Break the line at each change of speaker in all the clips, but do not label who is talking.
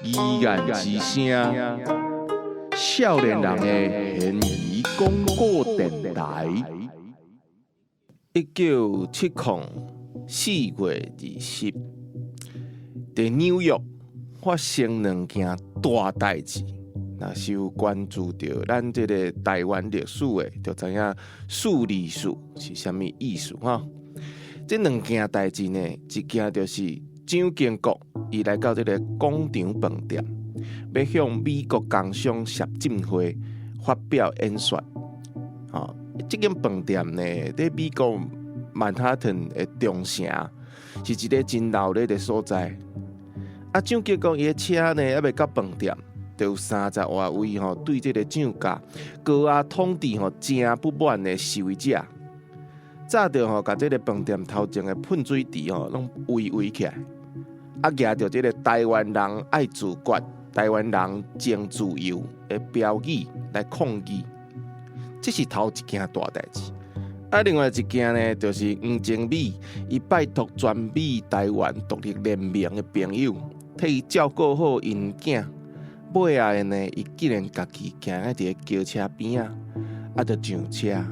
依然之声，少年人的闲语广播电台。1970 4月20日，在纽约发生两件大代志。若是有关注到咱这个台湾历史的，就知影树立史是啥物意思哈。这两件代志呢，一件就是蒋经国伊来到这个广场饭店，要向美国工商协进会发表演说。这间饭店呢，在美国曼哈顿的中城，是一个真闹热的所在。蒋经国伊的车呢，还未到饭店，就有30多位对这个蒋家高压统治真不满的示威者，早就把这个饭店头前的喷水池拢围起来，举着这个台湾人爱自决、台湾人争自由的标语来抗议。这是头一件大代志。另外一件呢，就是黄宗美伊拜托全美台湾独立联盟的朋友，替伊照顾好因囝。尾下呢，伊竟然家己行在伫个轿车边就上车。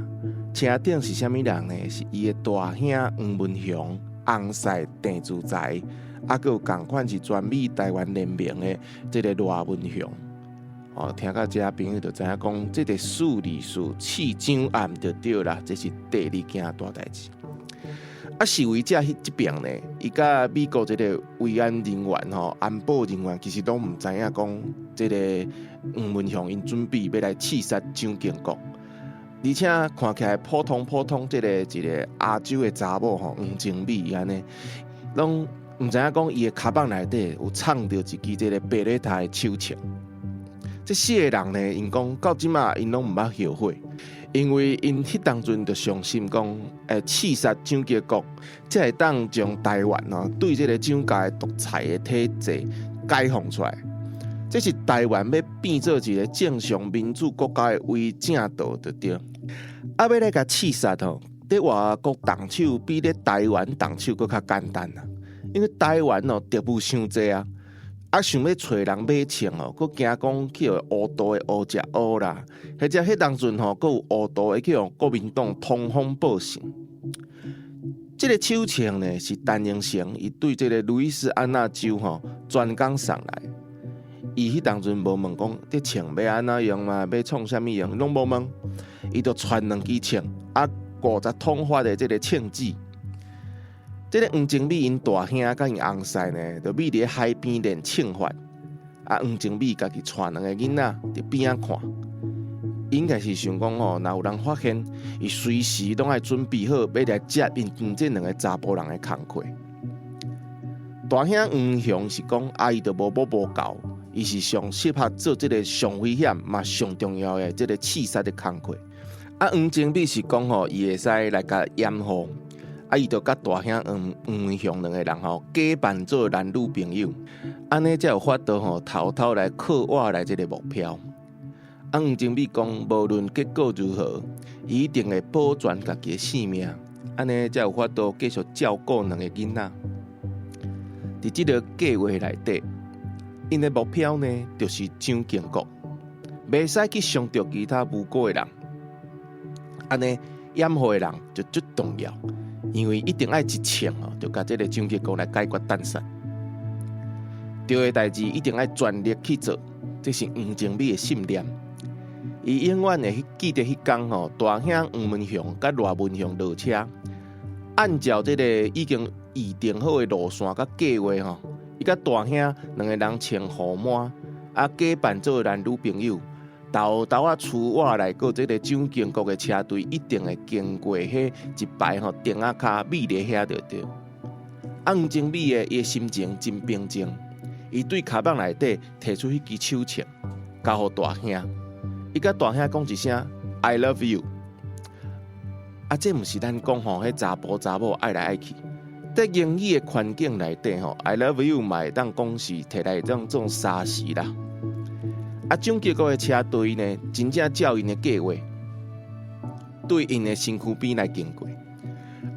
车顶是啥物人呢？是伊的大兄黄文雄、翁婿郑自才，还有同款是全美台湾联盟的这个罗文雄。听到这朋友就知影讲，这个树立史刺蒋案就对啦，这是第二件大代志。示威者这边呢，伊甲美国这个维安人员安保人员其实都唔知影讲，这个黄文雄因准备要来刺杀蒋经国，而且看起来普通这个一个亚洲的查某黄宗美安尼，拢唔知影讲伊的骹蚌内底有藏着一支这个白热塔的手枪。这4个人呢，因讲到即马因拢唔捌后悔。因为因迄当阵就相信讲，刺杀蒋经国，才会当将台湾对这个蒋家的独裁的体制解放出来。这是台湾要变做一个正常民主国家的唯正道，就对。要来甲刺杀在外国动手，比咧台湾动手搁较简单啦。因为台湾敌务伤济想要找人买枪佫惊讲去乌道的乌食乌啦，或者迄当阵佫有乌道的去国民党通风报信。这个手枪呢是陈英成伊对这个路易斯安那州专工送来，伊迄当阵无问讲这枪要安怎用嘛，要创啥物用，拢无问，伊就传2支枪50桶发的这个枪支。这个黄宗美因大兄甲因翁婿呢，就秘伫海边练枪法。黄宗美家己带2个囡仔伫边仔看，应该是想讲若有人发现，伊随时拢爱准备好要来接因这2个查甫人的工课。大兄黄雄是讲，伊就无够，伊是上适合做这个上危险嘛上重要的这个刺杀的工课。黄宗美是讲伊会使来甲掩护。伊就甲大兄黄雄2个人假扮做男女朋友，安尼才有法度偷偷来靠我来这个目标。黄宗美讲，无论结果如何，伊一定会保全家己的性命，安尼才有法度继续照顾2个囡仔。伫这个计划内底，因的目标呢，就是蒋经国，袂使去伤着其他无辜的人。安尼掩护的人就最重要。因为一定爱一枪就甲这个蒋经国来解决单杀，对的代志一定爱全力去做，这是黄宗美的信念。伊永远会记得迄天大兄黄文雄甲罗文雄落车，按照这个已经预定好的路线甲计划伊甲大兄2个人穿护满，假扮做男女朋友。豆厝外来过这个蒋经国的车队，一定会经过迄一排灯仔卡美丽遐就对。黄宗美的心情真平静，伊对卡蚌内底摕出迄支手枪，交予大兄。伊甲大兄讲一声 "I love you"。这毋是咱讲迄查甫查某爱来爱去，在英语的环境内底，"I love you" 嘛会当讲是摕来种沙士啦。蒋经国的车队呢，真正照因的计划，对因的身躯边来经过。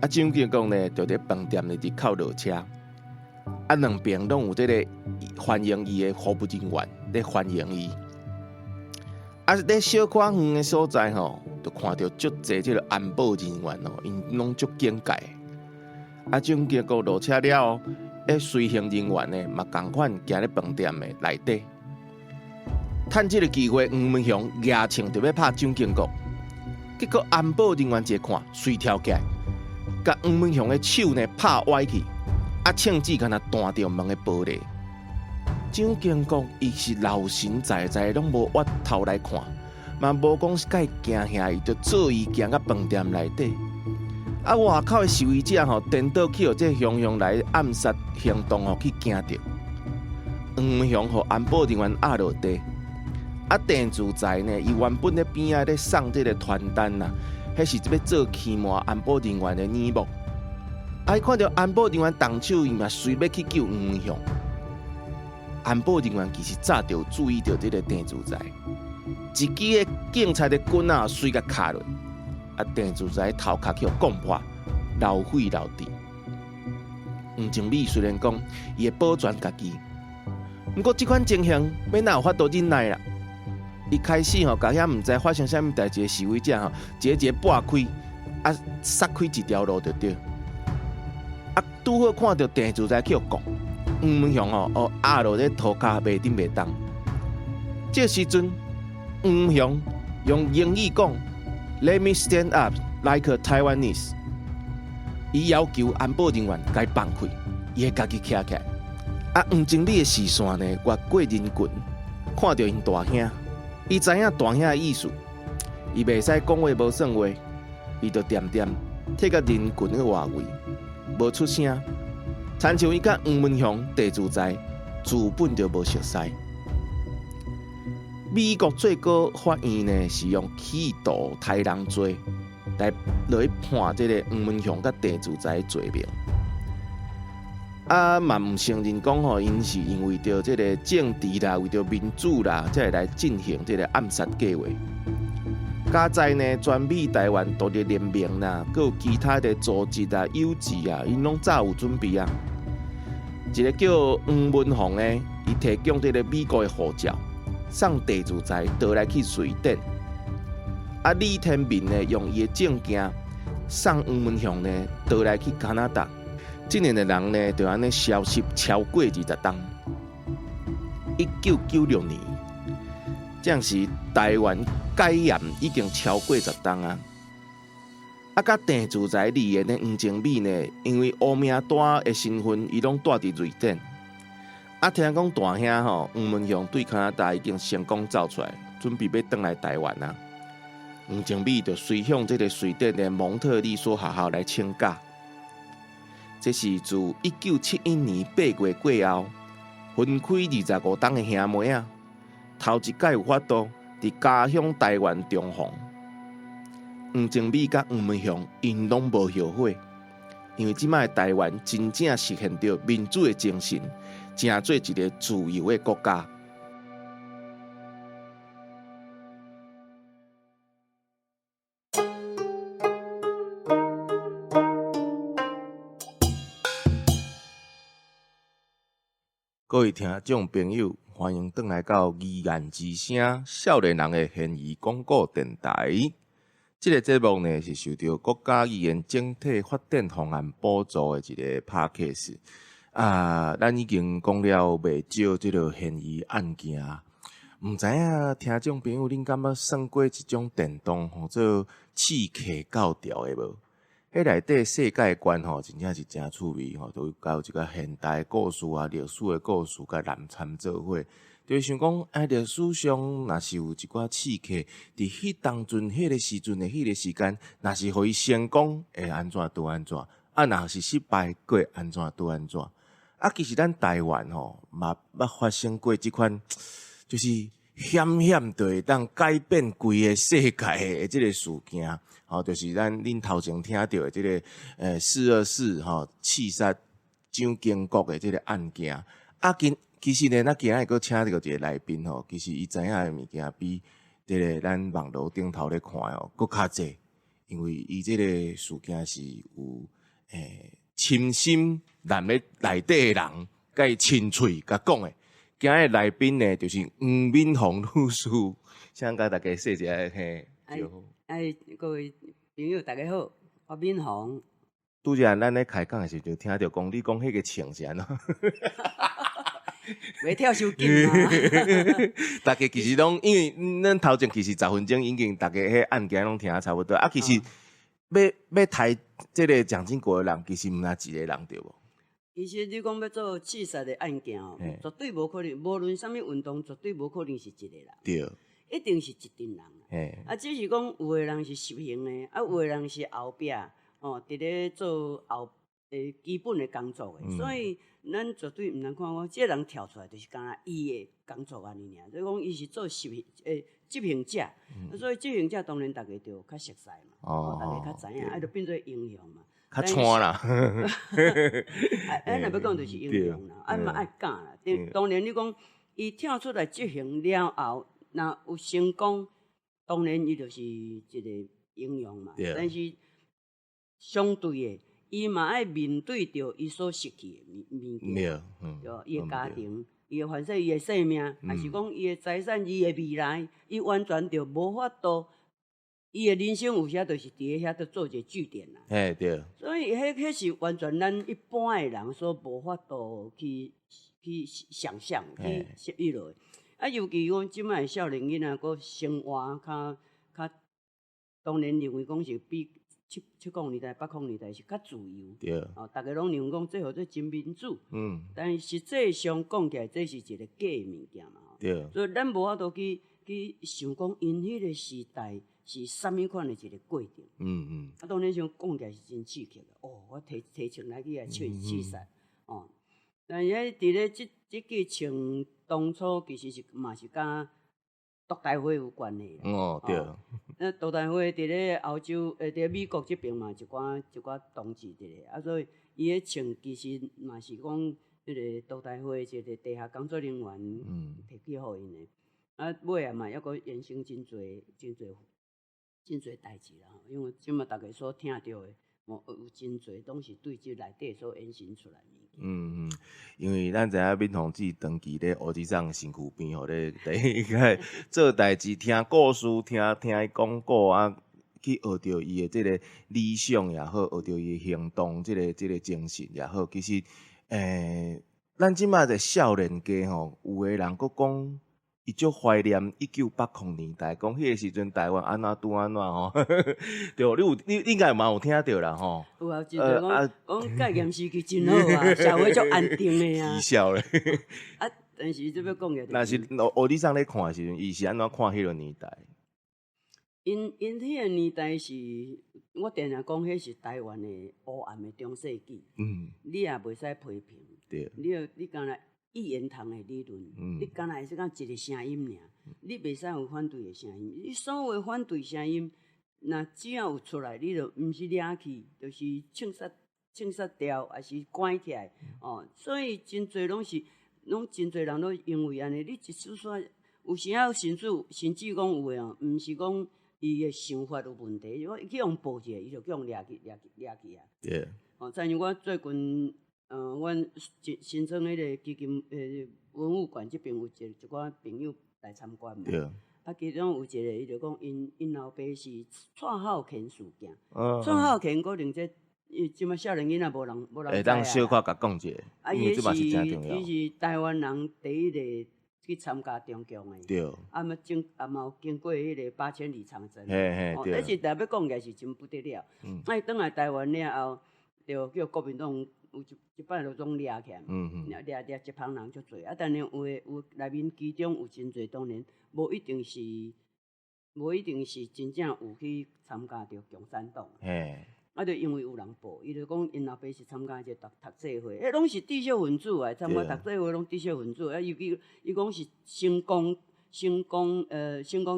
蒋经国呢，就伫饭店里伫靠落车，两边拢有这个欢迎伊的服务人员咧欢迎伊。咧小可远的所在吼，就看到足侪这个安保人员哦，因拢足警戒。蒋经国落车了，随行人员呢嘛同款行咧饭店的内底。趁这个机会，黄文雄牙枪就要拍蒋经国，结果安保人员一看，随跳起来，甲黄文雄的手呢拍歪去，枪子敢若弹着门的玻璃。蒋经国伊是老神在在，拢无歪头来看，嘛无讲是该惊吓伊，就做伊行到饭店内底。外口的受益者吼，颠倒去互这雄雄来暗杀行动吼去惊着。黄文雄互安保人员压落地。郑自在呢，伊原本咧边仔咧送这个传单呐，迄是要做欺瞒安保人员的耳目。伊看到安保人员动手，伊嘛随要去救黄文雄。安保人员其实早就注意到这个郑自在，一支的警察的棍啊，随甲卡落，郑自在头壳去攻破，流血流滴。黄靖美虽然讲伊会保全家己，不过这款情形要哪有法度忍耐啦？伊开始甲遐毋知发生啥物代志的示威者一个拨开，杀开一条路就对。拄好看到郑自在去讲。黄文雄压落咧涂骹，袂顶袂当。这时阵，黄文雄用英语讲 ：“Let me stand up like a Taiwanese。”伊要求安保人员该放开，伊会家己徛起来。黄经理的视线呢，越过人群，看到因大兄，伊知影大兄的意思，伊袂使讲话无算话，伊就点点摕到人群的外围，无出声。亲像伊甲黄文雄、郑自在自本就无熟悉。美国最高法院呢是用企图杀人罪来判这个黄文雄甲郑自在的罪名。嘛唔承认讲因是因为着这个政治啦，为着民主啦，才会来进行这个暗杀计划。加在呢，全美台湾独立联盟啦，佮有其他的组织啊、友志啊，因拢早有准备啊。一个叫黄文宏的，伊提供这个美国的护照，送郑自在倒来去瑞典。李天明呢，用伊的证件送黄文雄呢倒来去加拿大。这年的人呢，就安尼消息超过20天。1996年，这样是台湾戒严已经超过10天啊！甲郑自在离言的黄靖美呢，因为乌名大的身份，伊拢住伫瑞典。听讲大兄黄文雄对加拿大已经成功走出来，准备要回来台湾啊！黄靖美就随向这个瑞典的蒙特利索学校来请假。这是自1971年8月过后，分开25天的兄妹啊，头一届有法度伫家乡台湾重逢。黄靖美甲黄文雄因拢无后悔，因为即摆台湾真正实现着民主的精神，成做一个自由的国家。各位听众朋友，欢迎回来到义眼之声少年人的现义广告电台。这个节目呢是受到国家语言整体发展方案补助的一个 Podcast。咱已经讲了袂少这个现义案件，唔知影听众朋友恁敢捌算过一种电动或者刺客教条的无？迄内底世界观真正是真趣味都有一个现代的故事啊、历史的故事甲南参做伙。就是想讲，历史上若是有一寡刺客，伫迄当阵、迄个时阵的迄个时间，若是互伊成功，会安怎拄安怎；若是失败，过安怎拄安怎。其实咱台湾嘛捌发生过即款，就是险险就会当改变规个世界的即个事件。就是恁头前听到的即个424刺杀蒋经国的即个案件。其实呢，咱今日佫请到一个来宾其实伊知影的物件比即个咱网络顶头咧看佫较济，因为伊即个事件是有深心难咧内底的人，甲伊亲嘴甲讲诶。今日来宾呢，就是黄敏宏律师，想甲大家说一下嘿。
各位朋友，大家好，我敏宏。
拄则咱咧开讲诶时候，就听到讲你讲迄个情是安怎？
袂跳手紧嘛？
大家其实拢，因为咱头前其实10分钟已经大家迄案件拢听啊差不多啊。其实要抬即个蒋经国诶人，其实毋若一个人对无？
其实你讲要做刺杀的案件哦，绝对无可能，无论啥物运动，绝对无可能是一个人。
对，
一定是一群人。啊，只是讲有诶人是实行诶，啊有诶人是后壁哦，伫咧做基本诶工作诶，所以咱绝对毋能看我即个人跳出来，就是干伊诶工作安尼尔。所以讲伊是做执行者，所以执行者当然大家就较熟悉嘛，大家较知影，就变做英雄嘛。
较惨啦。
咱若要讲就是英雄啦，嘛爱讲啦。当然你讲伊跳出来执行了后，若有成功，当然伊就是一个英雄嘛。但是相对诶，伊嘛爱面对着伊所失去诶物件，伊诶家庭、伊诶反正伊诶生命，还是讲伊诶财产、伊诶未来，伊完全着无法度。伊诶人生有时就是伫咧遐做一个据点啦。
对。
所以迄是完全咱一般诶人所无法度去想象、去预料诶。啊，尤其讲即摆少年囡仔，佫生活较，当然认为讲是比70年代、80年代是较自由。
对。
大家拢认为讲这号做真民主。但实际上讲起来，这是一个假诶物件嘛。对。所以咱无法度去想讲因迄个时代。是啥物款的一个过程？啊，当然像讲起来是真刺激的我提枪来去刺杀但是伫咧即个枪当初其实是嘛是甲独台会有关系对。独台会伫咧欧洲伫咧美国即边嘛一寡同志伫咧所以伊迄枪其实嘛是讲迄个独台会一个地下工作人员提起互因的尾嘛还佫衍生真侪代志啦，因为即马大家所听到的，有真侪拢是对即内底所衍生出来物件。
因为咱知影敏宏自长期咧乌智障身躯边吼咧，第一个做代志，听故事，听伊讲故啊，去学着伊的即个理想也好，学着伊的行动，即个精神也好。其实，咱即马的少年家吼，有个人佫讲。伊足怀念1980年代，讲迄个时阵台湾安怎拄安怎吼，对，你应该嘛有听到啦吼。
有啊，真侪讲戒严时期真好啊，社会足安定的啊。
嬉笑咧。
但是这要讲嘅，
若是乌智障咧看的时阵，伊是安怎看迄个年代？
因迄个年代是，我定定讲，迄是台湾的黑暗的中世纪。你也袂使批评。对。你敢若。一言堂的理论，你敢若会说讲一个声音尔，你袂使有反对的声音。你所有反对声音，若只要有出来，你就毋是掠去，就是枪杀掉，还是关起来。所以真侪拢真侪人都因为安尼，你一次说有时啊，甚至讲有诶毋是讲伊的想法有问题，我去用报一下，伊就去用掠去啊。对。像我最近。阮新庄迄个基金文物馆这边有一寡朋友来参观嘛。对。其中有一个，伊就讲因老爸是蔡浩乾事件。蔡浩乾可能即摆少年囡仔无人知啊。
会当小可甲讲一下，因为这嘛是真重要。
伊是台湾人第一个去参加中共的。对。嘛有经过迄个8000里长征。对。但是要讲起来是真不得了。伊转来台湾了后，就叫国民党。有一摆就总掠起来，掠一帮人足侪但是有内面其中有真侪，当然无一定是真正有去参加着共产党。就因为有人报，伊就讲因老爸是参加一个读册会，拢是知识分子参加读册会拢知识分子尤其伊讲是成功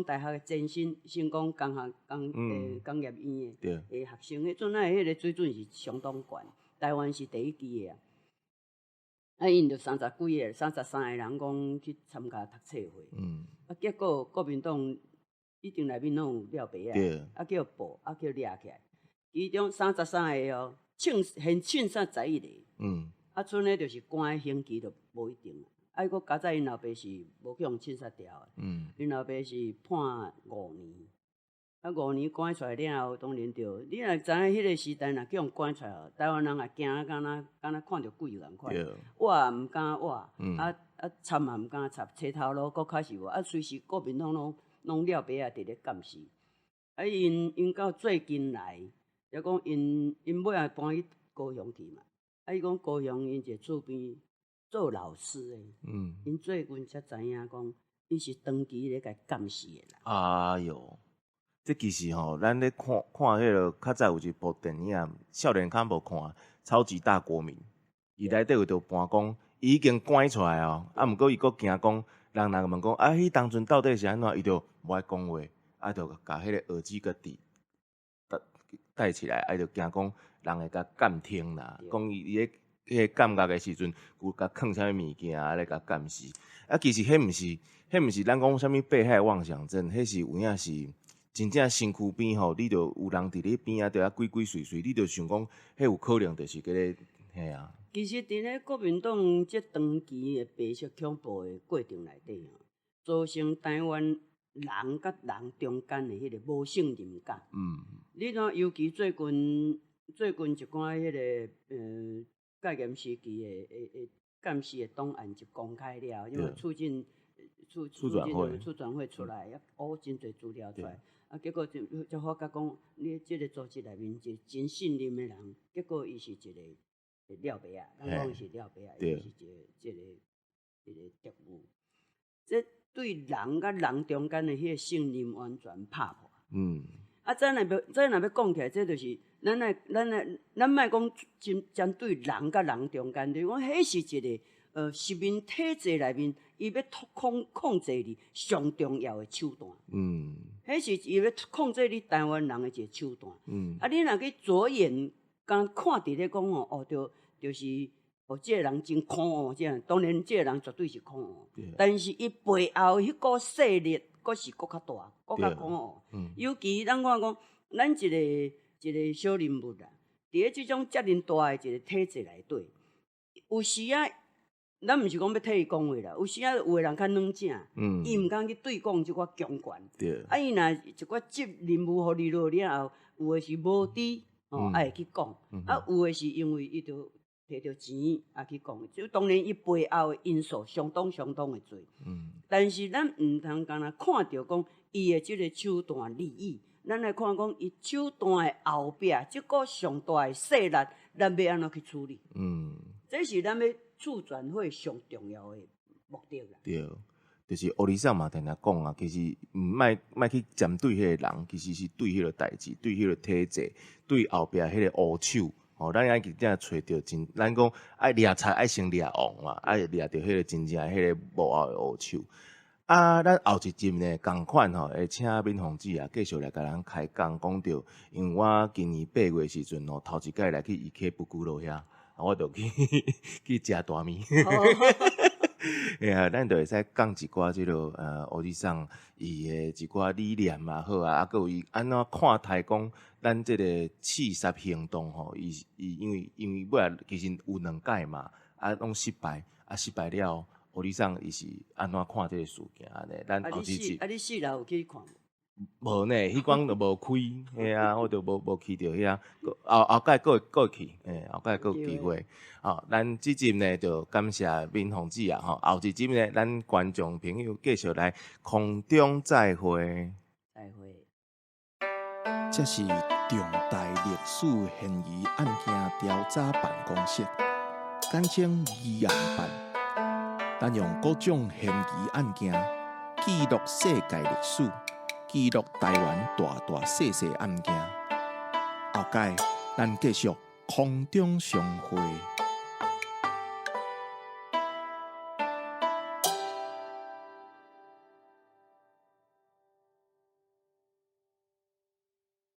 大学的前身，成功工业院的学生，迄阵迄个水准是相当悬。台湾是第一支的因就33个人讲去参加读册会。结果国民党一定内面拢有了白啊，啊叫布，啊叫掠起来，其中33个哦，现庆31个，啊剩个就是关刑期就无一定啦。啊，佫加在因老爸是无去互枪杀掉的，因老爸是判5年，啊5年关出来了后，当然着，你若知影迄个时代若去互关出来哦，台湾人也惊啊，敢若看着鬼共款，挖也毋敢挖，插嘛毋敢插，车头路佫较是无，啊随时国民党拢了白啊，伫咧监视，啊因到最近来，也讲因尾也搬去高雄去嘛，啊伊讲高雄因一个厝边。做老师诶，因最近才知影讲，伊是长期咧甲监视诶啦。
哎哟，这其实吼，咱咧看迄个较早有一部电影，少年看无看，《超级大国民》，伊内底有着搬讲，伊已经关出来哦，啊，毋过伊佫惊讲，人若问讲，啊，迄当阵到底是安怎，伊着无爱讲话，啊，着甲迄个耳机个戴起来，啊，着惊讲人会甲监听啦，讲伊咧。迄个感觉的时阵，有甲囥啥物物件啊，咧甲监视。啊，其实迄毋是咱讲啥物被害妄想症，迄是有影是真正身躯边吼，你着有人伫咧边啊，着啊鬼鬼祟祟，你着想讲，迄有可能就是个咧，嘿啊。
其实伫咧国民党即长期的白色恐怖的过程内底吼，造成台湾人甲人中间的迄个无信任感。你看，尤其最近一寡迄个戒严时期的监视的档案就公开了，因为促转会出来，也挖真侪资料出来，啊，结果就发觉讲，你即个组织内面一个真信任的人，结果伊是一个了白啊，咱讲是了白啊，伊是一个特务，这对人甲人中间的迄个信任完全拍破。啊，咱若要讲起来，这就是咱莫讲针对人甲人中间，就是讲，迄是一个实名体制内面，伊要控制你上重要的手段。迄是伊要控制你台湾人的一个手段。啊，你若去左眼刚看伫咧讲哦，就是这个人真可恶，这样当然这个人绝对是可恶，但是伊背后迄股势力。佫是佫较大，佫较可恶。尤其咱看讲，咱一个小人物啦，伫咧即种遮尔大的一个体制内底，有时啊，咱毋是讲要替伊讲话啦，有时啊，有个人较软正，伊毋敢去对讲即寡强权。啊，伊若一寡执任务互你落了后，有诶是无知，爱去讲；啊，有诶是因为伊着摕着钱也去讲，就当然伊背后的因素相当的多。但是咱毋通干那看着讲伊的即个手段利益，咱来看讲伊手段的后壁，即个上大的势力，咱要安怎去处理？这是咱要促转会上重要的目的啦。
对，就是乌里上嘛，定定讲啊，其实莫去针对迄个人，其实是对迄个代志，对迄个体制，对后壁迄个乌手。咱爱真正找着真，咱讲爱掠财爱先掠王嘛，爱掠着迄个真正迄个幕后的乌手。啊，咱后一集呢，共款吼，会请敏宏姊啊，继续来甲咱开讲，讲着，因为我今年8月时阵吼，头一摆来去伊溪不久落遐，我着去食大面。哎呀，咱就会使讲一寡即落乌里上伊的一寡理念嘛好啊，啊，佮有伊安怎看待讲咱即个刺杀行动吼，伊因为尾啊其实有2届嘛，啊拢失败，啊失败了，乌里上伊是安怎看即个事件安尼？咱后一集
你死了有去看无？
无呢，迄关就无开，嘿啊，我就无去着遐，后届佫会去，后届佫有机会。咱即集呢就感谢敏宏姊啊，后一集呢，咱观众朋友继续来空中再会。
再会。
这是重大历史嫌疑案件调查办公室，简称疑案办。咱用各种嫌疑案件记录世界历史。记录台湾大大小小案件，后届咱继续空中相会。